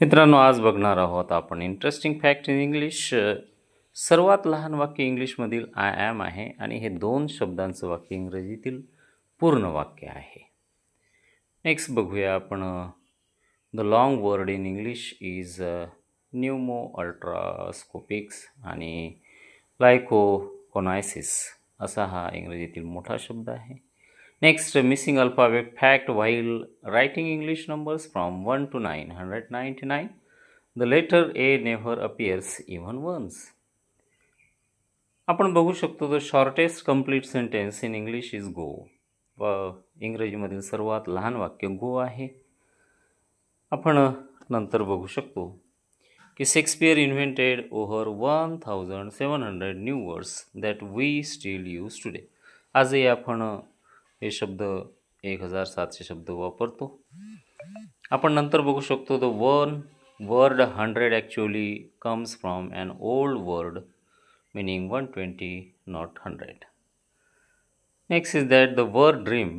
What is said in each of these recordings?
मित्रांनो, आज बघणार आहोत आपण इंटरेस्टिंग फॅक्ट इन इंग्लिश. सर्वात लहान वाक्य इंग्लिशमधील आय ॲम आहे आणि हे 2 शब्दांचं वाक्य इंग्रजीतील पूर्ण वाक्य आहे. नेक्स्ट बघूया आपण. The long word in English is न्यूमो अल्ट्रास्कोपिक्स आणि लायकोकोनायसिस असा हा इंग्रजीतील मोठा शब्द आहे. Next, missing alphabet fact. While writing English numbers from 1 to 999, the letter A never appears even once. आपण बघू शकतो the shortest complete sentence in English is go. व इंग्रजीमधील सर्वात लहान वाक्य गो आहे. आपण नंतर बघू शकतो की Shakespeare invented over 1700 new words that we still use today. आजही आपण हे शब्द 1700 शब्द वापरतो. आपण नंतर बघू शकतो the word 100 actually comes from an old word meaning 120 not 100. Next is that the word dream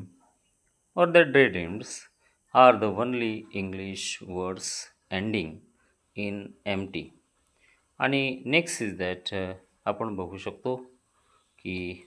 or that daydreams are the only English words ending in empty. आणि next is that आपण बघू शकतो की